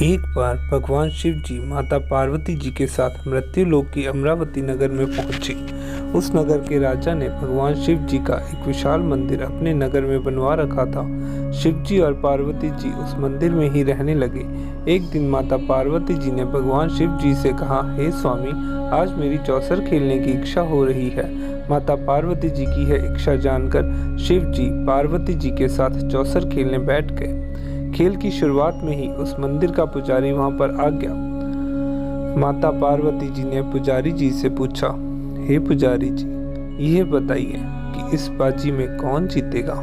एक बार भगवान शिव जी माता पार्वती जी के साथ मृत्युलोक की अमरावती नगर में पहुंचे। उस नगर के राजा ने भगवान शिव जी का एक विशाल मंदिर अपने नगर में बनवा रखा था। शिव जी और पार्वती जी उस मंदिर में ही रहने लगे। एक दिन माता पार्वती जी ने भगवान शिव जी से कहा, हे स्वामी, आज मेरी चौसर खेलने की इच्छा हो रही है। माता पार्वती जी की है इच्छा जानकर शिव जी पार्वती जी के साथ चौसर खेलने बैठ गए। खेल की शुरुआत में ही उस मंदिर का पुजारी वहां पर आ गया। माता पार्वती जी ने पुजारी जी से पूछा, हे पुजारी जी, यह बताइए कि इस बाजी में कौन जीतेगा।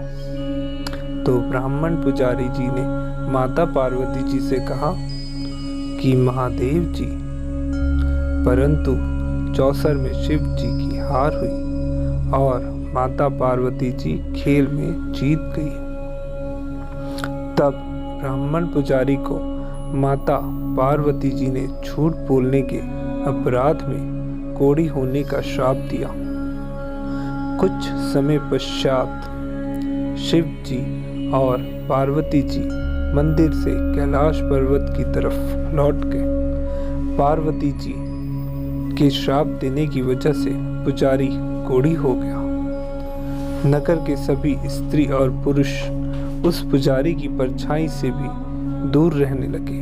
तो ब्राह्मण पुजारी जी ने माता पार्वती जी से कहा कि महादेव जी, परंतु चौसर में शिव जी की हार हुई और माता पार्वती जी खेल में जीत गई। तब ब्राह्मण पुजारी को माता पार्वती जी ने झूठ बोलने के अपराध में कोढ़ी होने का श्राप दिया। कुछ समय पश्चात शिव जी और पार्वती जी मंदिर से कैलाश पर्वत की तरफ लौट गए। पार्वती जी के श्राप देने की वजह से पुजारी कोढ़ी हो गया। नगर के सभी स्त्री और पुरुष उस पुजारी की परछाई से भी दूर रहने लगे।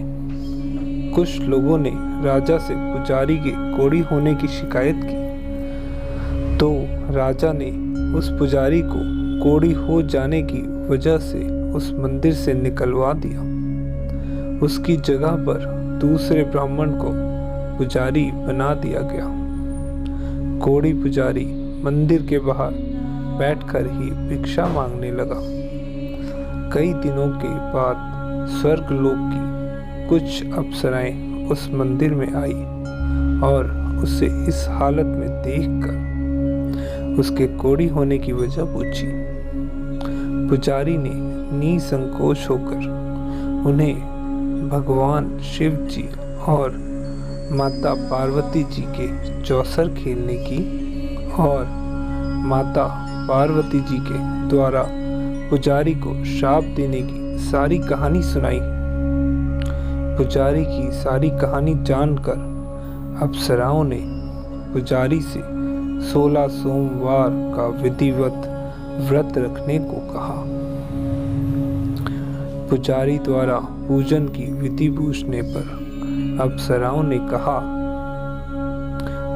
कुछ लोगों ने राजा से पुजारी के कोढ़ी होने की शिकायत की, तो राजा ने उस पुजारी को कोढ़ी हो जाने की वजह से उस मंदिर से निकलवा दिया। उसकी जगह पर दूसरे ब्राह्मण को पुजारी बना दिया गया। कोढ़ी पुजारी मंदिर के बाहर बैठकर ही भिक्षा मांगने लगा। कई दिनों के बाद स्वर्गलोक की कुछ अप्सराएं उस मंदिर में आई और उसे इस हालत में देखकर उसके कोढ़ी होने की वजह पूछी। पुजारी ने निसंकोच होकर उन्हें भगवान शिव जी और माता पार्वती जी के चौसर खेलने की और माता पार्वती जी के द्वारा पुजारी को श्राप देने की सारी कहानी सुनाई। पुजारी की सारी कहानी जानकर अप्सराओं ने पुजारी से 16 सोमवार का विधिवत व्रत रखने को कहा। पुजारी द्वारा पूजन की विधि पूछने पर अप्सराओं ने कहा,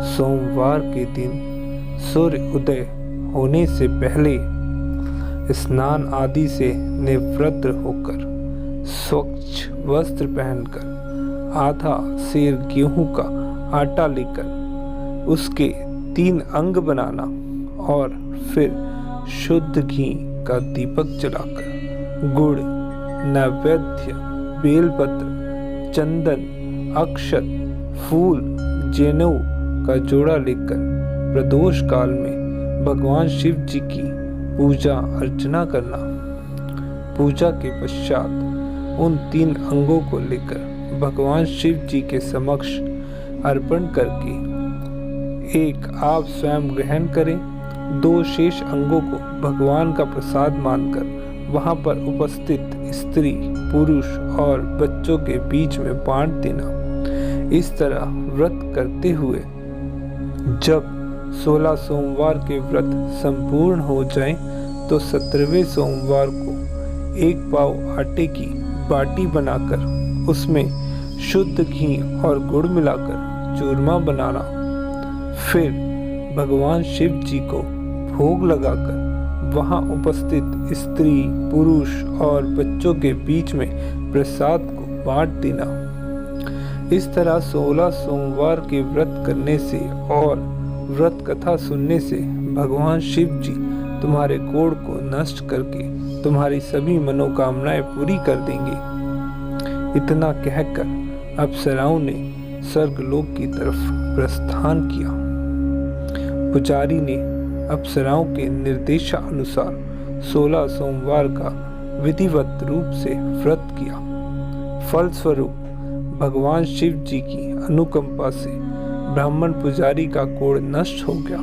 सोमवार के दिन सूर्य उदय होने से पहले स्नान आदि से निवृत्त होकर स्वच्छ वस्त्र पहनकर आधा सेर गेहूं का आटा लेकर उसके 3 अंग बनाना और फिर शुद्ध घी का दीपक जलाकर गुड़, नैवेद्य, बेलपत्र, चंदन, अक्षत, फूल, जनेऊ का जोड़ा लेकर प्रदोष काल में भगवान शिव जी की पूजा अर्चना करना। पूजा के पश्चात उन 3 अंगों को लेकर भगवान शिव जी के समक्ष अर्पण करके एक आप स्वयं ग्रहण करें। 2 शेष अंगों को भगवान का प्रसाद मानकर वहां पर उपस्थित स्त्री, पुरुष और बच्चों के बीच में बांट देना। इस तरह व्रत करते हुए जब 16 सोमवार के व्रत संपूर्ण हो जाएं, तो 17वें सोमवार को 1 पाव आटे की बाटी बनाकर उसमें शुद्ध घी और गुड़ मिलाकर चूरमा बनाना। फिर भगवान शिव जी को भोग लगाकर वहां उपस्थित स्त्री, पुरुष और बच्चों के बीच में प्रसाद को बांट देना। इस तरह 16 सोमवार के व्रत करने से और व्रत कथा सुनने से भगवान शिव जी तुम्हारे कोढ़ को नष्ट करके तुम्हारी सभी मनोकामनाएं पूरी कर देंगे। इतना कहकर अप्सराओं ने स्वर्गलोक की तरफ प्रस्थान किया। पुजारी ने अप्सराओं के निर्देशानुसार 16 सोमवार का विधिवत रूप से व्रत किया। फलस्वरूप भगवान शिव जी की अनुकंपा से ब्राह्मण पुजारी का कोढ़ नष्ट हो गया।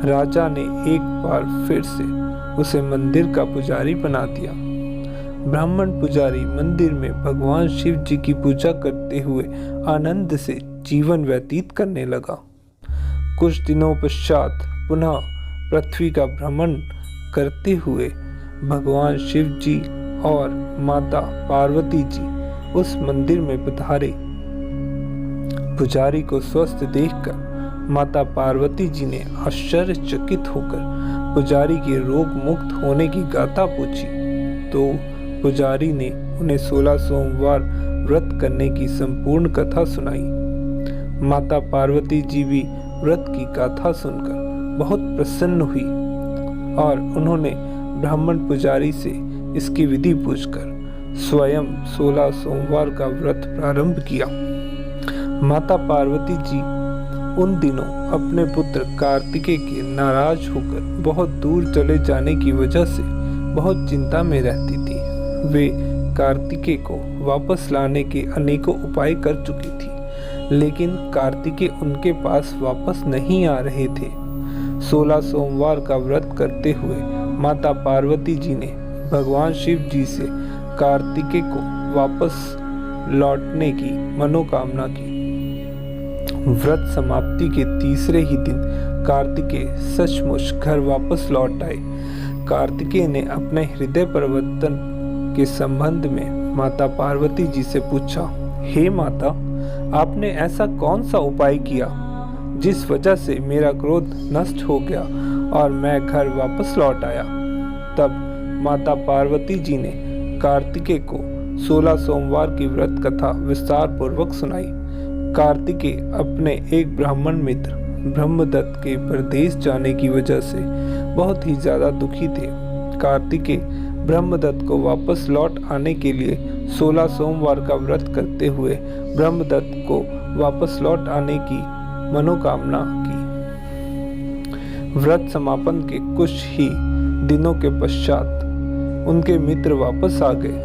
राजा ने एक बार फिर से उसे मंदिर का पुजारी बना दिया। ब्राह्मण पुजारी मंदिर में भगवान शिव जी की पूजा करते हुए आनंद से जीवन व्यतीत करने लगा। कुछ दिनों पश्चात पुनः पृथ्वी का भ्रमण करते हुए भगवान शिव जी और माता पार्वती जी उस मंदिर में पधारे। पुजारी को स्वस्थ देखकर माता पार्वती जी ने आश्चर्यचकित होकर पुजारी के रोग मुक्त होने की गाथा पूछी, तो पुजारी ने उन्हें 16 सोमवार व्रत करने की संपूर्ण कथा सुनाई। माता पार्वती जी भी व्रत की गाथा सुनकर बहुत प्रसन्न हुई और उन्होंने ब्राह्मण पुजारी से इसकी विधि पूछकर स्वयं 16 सोमवार का व्रत प्रारंभ किया। माता पार्वती जी उन दिनों अपने पुत्र कार्तिकेय के नाराज होकर बहुत दूर चले जाने की वजह से बहुत चिंता में रहती थी। वे कार्तिकेय को वापस लाने के अनेकों उपाय कर चुकी थी, लेकिन कार्तिकेय उनके पास वापस नहीं आ रहे थे। 16 सोमवार का व्रत करते हुए माता पार्वती जी ने भगवान शिव जी से कार्तिकेय को वापस लौटने की मनोकामना की। व्रत समाप्ति के तीसरे ही दिन कार्तिकेय सचमुच घर वापस लौट आए। कार्तिकेय ने अपने हृदय परिवर्तन के संबंध में माता पार्वती जी से पूछा, हे माता, आपने ऐसा कौन सा उपाय किया जिस वजह से मेरा क्रोध नष्ट हो गया और मैं घर वापस लौट आया? तब माता पार्वती जी ने कार्तिकेय को 16 सोमवार की व्रत कथा विस्तार पूर्वक सुनाई। कार्तिकेय अपने एक ब्राह्मण मित्र ब्रह्मदत्त के परदेश जाने की वजह से बहुत ही ज्यादा दुखी थे। कार्तिकेय ब्रह्मदत्त को वापस लौट आने के लिए 16 सोमवार का व्रत करते हुए ब्रह्मदत्त को वापस लौट आने की मनोकामना की। व्रत समापन के कुछ ही दिनों के पश्चात उनके मित्र वापस आ गए।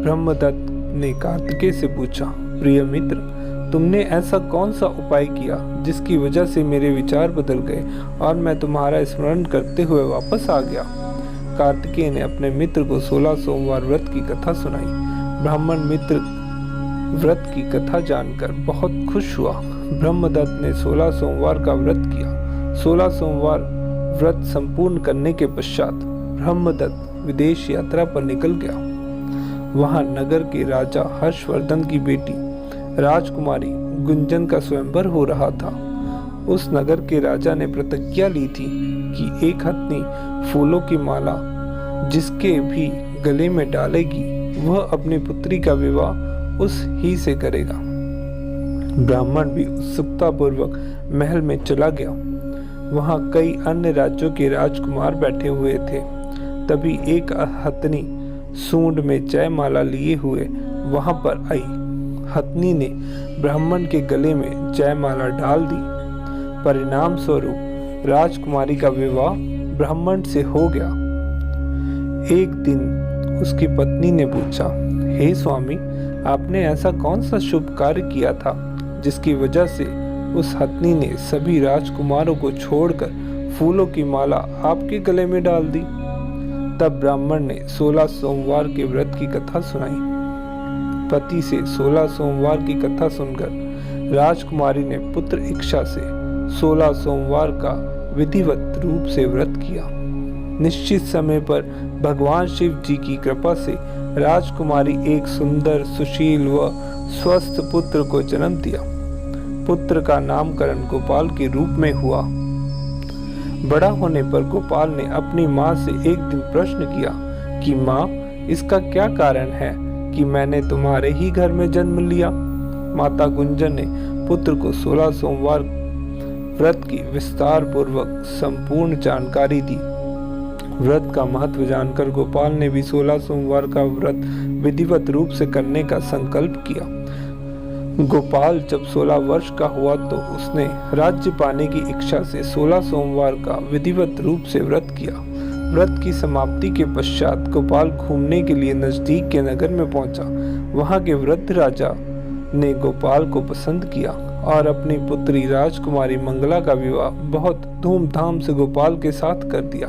ब्रह्मदत्त ने कार्तिकेय से पूछा, प्रिय मित्र, तुमने ऐसा कौन सा उपाय किया जिसकी वजह से मेरे विचार बदल गए और मैं तुम्हारा स्मरण करते हुए वापस आ गया? कार्तिकेय ने अपने मित्र को 16 सोमवार व्रत की कथा सुनाई। ब्राह्मण मित्र व्रत की कथा जानकर बहुत खुश हुआ। ब्रह्मदत्त ने 16 सोमवार का व्रत किया। 16 सोमवार व्रत संपूर्ण करने के पश्चात ब्रह्मदत्त विदेश यात्रा पर निकल गया। वहां नगर के राजा हर्षवर्धन की बेटी राजकुमारी गुंजन का स्वयंवर हो रहा था। उस नगर के राजा ने प्रतिज्ञा ली थी कि एक हथनी फूलों की माला जिसके भी गले में डालेगी वह अपनी पुत्री का विवाह उस ही से करेगा। ब्राह्मण भी उत्सुकता पूर्वक महल में चला गया। वहां कई अन्य राज्यों के राजकुमार बैठे हुए थे। तभी एक हथनी सूंड में जयमाला लिए हुए वहां पर आई। हथनी ने ब्राह्मण के गले में जयमाला डाल दी। परिणाम स्वरूप राजकुमारी का विवाह ब्राह्मण से हो गया। एक दिन उसकी पत्नी ने पूछा, हे स्वामी, आपने ऐसा कौन सा शुभ कार्य किया था जिसकी वजह से उस हथनी ने सभी राजकुमारों को छोड़कर फूलों की माला आपके गले में डाल दी? तब ब्राह्मण ने 16 सोमवार के व्रत की कथा सुनाई। पति से 16 सोमवार की कथा सुनकर राजकुमारी ने पुत्र इच्छा से 16 सोमवार का विधिवत रूप से व्रत किया। निश्चित समय पर भगवान शिव जी की कृपा से राजकुमारी एक सुंदर, सुशील व स्वस्थ पुत्र को जन्म दिया। पुत्र का नामकरण गोपाल के रूप में हुआ। बड़ा होने पर गोपाल ने अपनी माँ से एक दिन प्रश्न किया कि माँ, इसका क्या कारण है कि मैंने तुम्हारे ही घर में जन्म लिया? माता गुंजन ने पुत्र को 16 सोमवार व्रत की विस्तार पूर्वक संपूर्ण जानकारी दी। व्रत का महत्व जानकर गोपाल ने भी 16 सोमवार का व्रत विधिवत रूप से करने का संकल्प किया। गोपाल जब 16 वर्ष का हुआ तो उसने राज्य पाने की इच्छा से 16 सोमवार का विधिवत रूप से व्रत किया। व्रत की समाप्ति के पश्चात गोपाल घूमने के लिए नजदीक के नगर में पहुंचा। वहां के वृद्ध राजा ने गोपाल को पसंद किया और अपनी पुत्री राजकुमारी मंगला का विवाह बहुत धूमधाम से गोपाल के साथ कर दिया।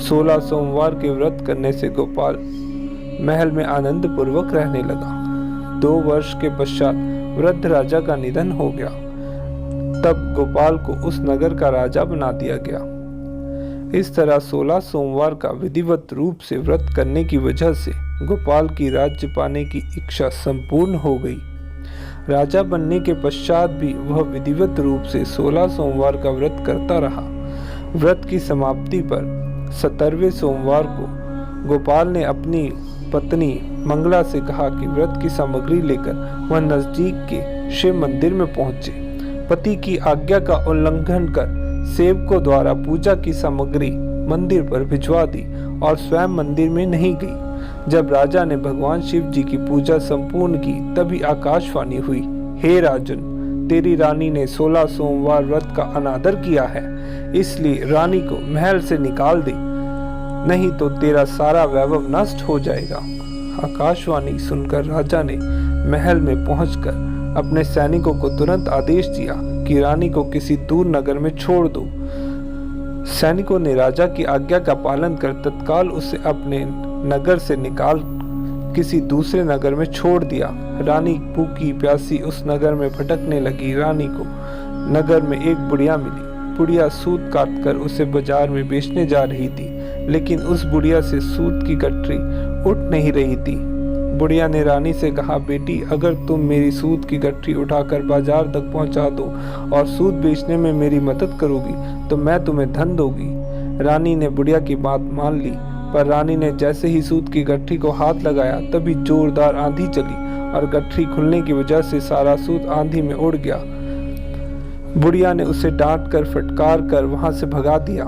16 सोमवार के व्रत करने से गोपाल महल में आनंद पूर्वक रहने लगा। 2 वर्ष के पश्चात वृद्ध राजा का निधन हो गया। तब गोपाल को उस नगर का राजा बना दिया गया। इस तरह 16 सोमवार का विधिवत रूप से व्रत करने की वजह से गोपाल की राज्य पाने की इच्छा संपूर्ण हो गई। राजा बनने के पश्चात भी वह विधिवत रूप से 16 सोमवार का व्रत करता रहा। व्रत की समाप्ति पर 17वें सोमवार को गोपाल ने अपनी पत्नी मंगला से कहा कि व्रत की सामग्री लेकर वह नजदीक के शिव मंदिर में पहुंचे। पति की आज्ञा का उल्लंघन कर सेवकों द्वारा पूजा की सामग्री मंदिर पर भिजवा दी और स्वयं मंदिर में नहीं गई। जब राजा ने भगवान शिव जी की पूजा संपूर्ण की तभी आकाशवाणी हुई, हे राजन, तेरी रानी ने 16 सोमवार व्रत का अनादर किया है, इसलिए रानी को महल से निकाल दे, नहीं तो तेरा सारा वैभव नष्ट हो जाएगा। आकाशवाणी सुनकर राजा ने महल में पहुंचकर अपने सैनिकों को तुरंत आदेश दिया कि रानी को किसी दूर नगर में छोड़ दो। सैनिकों ने राजा की आज्ञा का पालन कर तत्काल उसे अपने नगर से निकाल किसी दूसरे नगर में छोड़ दिया। रानी भूखी प्यासी उस नगर में भटकने लगी। रानी को नगर में एक बुढ़िया मिली। बुढ़िया सूत काटकर उसे बाजार में बेचने जा रही थी, लेकिन उस बुढ़िया से सूत की गठरी उठ नहीं रही थी। बुढ़िया ने रानी से कहा, बेटी, अगर तुम मेरी सूत की गठरी उठाकर बाजार तक पहुंचा दो और सूत बेचने में मेरी मदद करोगी तो मैं तुम्हें धन दूंगी। रानी ने बुढ़िया की बात मान ली, पर रानी ने जैसे ही सूत की गठरी को हाथ लगाया तभी जोरदार आंधी चली और गठरी खुलने की वजह से सारा सूत आंधी में उड़ गया। बुढ़िया ने उसे डांट कर फटकार कर वहां से भगा दिया।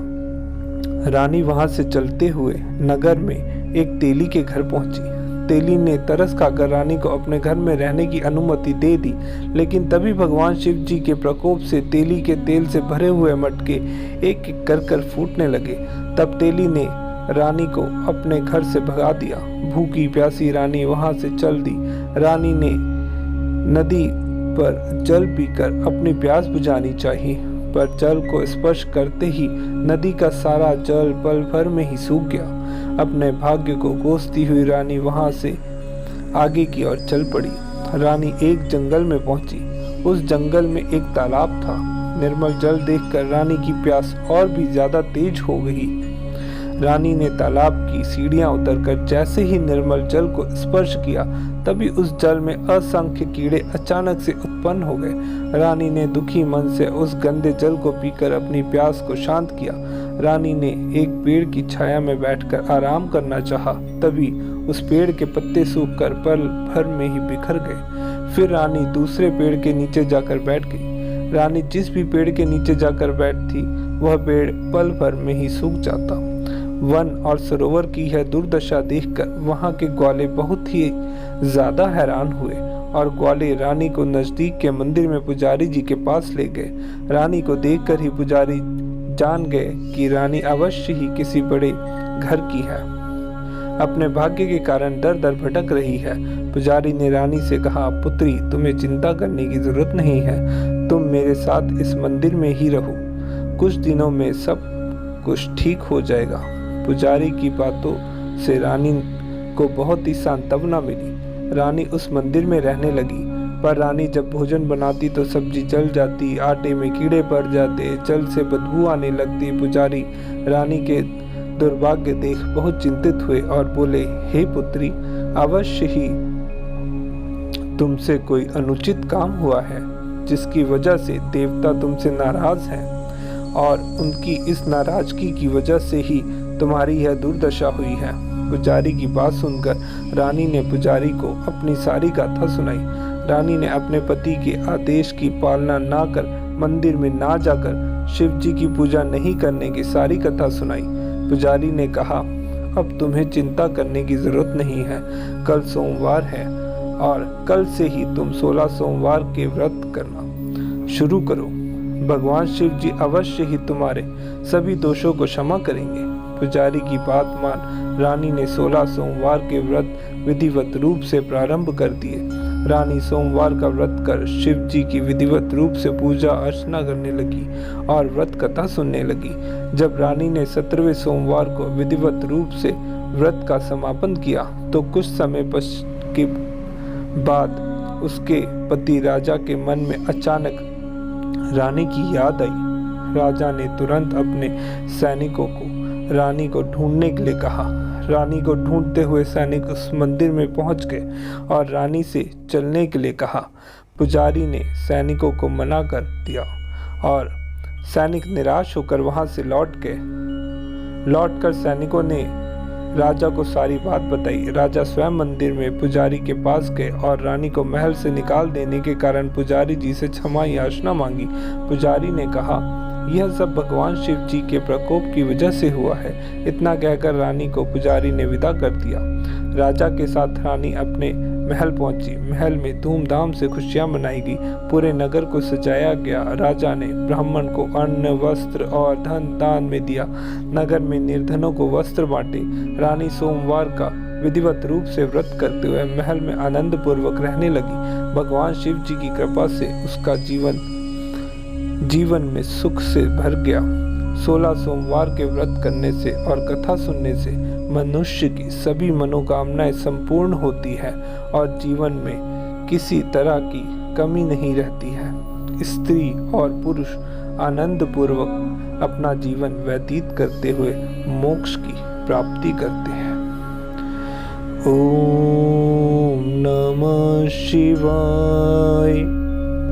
रानी वहां से चलते हुए नगर में एक तेली के घर पहुंची। तेली ने तरस खाकर रानी को अपने घर में रहने की अनुमति दे दी, लेकिन तभी भगवान शिव जी के प्रकोप से तेली के तेल से भरे हुए मटके एक एक कर फूटने लगे। तब तेली ने रानी को अपने घर से भगा दिया। भूखी प्यासी रानी वहां से चल दी। रानी ने नदी पर जल पीकर अपनी प्यास बुझानी चाहिए, पर जल को स्पर्श करते ही नदी का सारा जल पल भर में ही सूख गया। अपने भाग्य को कोसती हुई रानी वहां से आगे की ओर चल पड़ी। रानी एक जंगल में पहुंची। उस जंगल में एक तालाब था। निर्मल जल देखकर रानी की प्यास और भी ज्यादा तेज हो गई। रानी ने तालाब की सीढ़ियां उतरकर जैसे ही निर्मल जल को स्पर्श किया तभी उस जल में असंख्य कीड़े अचानक से उत्पन्न हो गए। रानी ने दुखी मन से उस गंदे जल को पीकर अपनी प्यास को शांत किया। रानी ने एक पेड़ की छाया में बैठकर आराम करना चाहा, तभी उस पेड़ के पत्ते सूखकर पल भर में ही बिखर गए। फिर रानी दूसरे पेड़ के नीचे जाकर बैठ गई। रानी जिस भी पेड़ के नीचे जाकर बैठती वह पेड़ पल भर में ही सूख जाता। वन और सरोवर की यह दुर्दशा देखकर वहां के ग्वाले बहुत ही ज्यादा हैरान हुए और ग्वाले रानी को नजदीक के मंदिर में पुजारी जी के पास ले गए। रानी को देखकर ही पुजारी जान गए कि रानी अवश्य ही किसी बड़े घर की है, अपने भाग्य के कारण दर दर भटक रही है। पुजारी ने रानी से कहा, पुत्री, तुम्हें चिंता करने की जरूरत नहीं है, तुम मेरे साथ इस मंदिर में ही रहो, कुछ दिनों में सब कुछ ठीक हो जाएगा। पुजारी की बातों से रानी को बहुत ही सांत्वना मिली। रानी उस मंदिर में रहने लगी, पर रानी जब भोजन बनाती तो सब्जी जल जाती, आटे में कीड़े पड़ जाते, जल से बदबू आने लगती। पुजारी रानी के दुर्भाग्य देख बहुत चिंतित हुए और बोले, हे पुत्री, अवश्य ही तुमसे कोई अनुचित काम हुआ है, जिसकी वजह से देवता तुमसे नाराज हैं और उनकी इस नाराजगी की वजह से ही तुम्हारी यह दुर्दशा हुई है। पुजारी की बात सुनकर रानी ने पुजारी को अपनी सारी गाथा सुनाई। रानी ने अपने पति के आदेश की पालना ना कर मंदिर में ना जाकर शिव जी की पूजा नहीं करने की सारी कथा सुनाई। पुजारी ने कहा, अब तुम्हें चिंता करने की जरूरत नहीं है, कल सोमवार है और कल से ही तुम 16 सोमवार के व्रत करना शुरू करो। भगवान शिव जी अवश्य ही तुम्हारे सभी दोषों को क्षमा करेंगे। पुजारी की बात मान रानी ने 16 सोमवार के व्रत विधिवत रूप से प्रारंभ कर दिए। रानी सोमवार का व्रत कर शिव जी की विधिवत रूप से पूजा अर्चना करने लगी और व्रत कथा सुनने लगी। जब रानी ने 17वें सोमवार को विधिवत रूप से व्रत का समापन किया तो कुछ समय के बाद उसके पति राजा के मन में अचानक रानी की याद आई। राजा ने तुरंत अपने सैनिकों को रानी को ढूंढने के लिए कहा। रानी को ढूंढते हुए सैनिक उस मंदिर में पहुंच गए और रानी से चलने के लिए कहा। पुजारी ने सैनिकों को मना कर दिया और सैनिक निराश होकर वहां से लौट गए। लौटकर सैनिकों ने राजा को सारी बात बताई। राजा स्वयं मंदिर में पुजारी के पास गए और रानी को महल से निकाल देने के कारण पुजारी जी से क्षमा याचना मांगी। पुजारी ने कहा, यह सब भगवान शिव जी के प्रकोप की वजह से हुआ है। इतना कहकर रानी को पुजारी ने विदा कर दिया। राजा के साथ रानी अपने महल पहुंची। महल में धूमधाम से खुशियां मनाई गई। पूरे नगर को सजाया गया। राजा ने ब्राह्मण को अन्न, वस्त्र और धन दान में दिया। नगर में निर्धनों को वस्त्र बांटे। रानी सोमवार का विधिवत रूप से व्रत करते हुए महल में आनंद पूर्वक रहने लगी। भगवान शिव जी की कृपा से उसका जीवन में सुख से भर गया। 16 सोमवार के व्रत करने से और कथा सुनने से मनुष्य की सभी मनोकामनाएं संपूर्ण होती है और जीवन में किसी तरह की कमी नहीं रहती है। स्त्री और पुरुष आनंद पूर्वक अपना जीवन व्यतीत करते हुए मोक्ष की प्राप्ति करते हैं। ओम नमः शिवाय।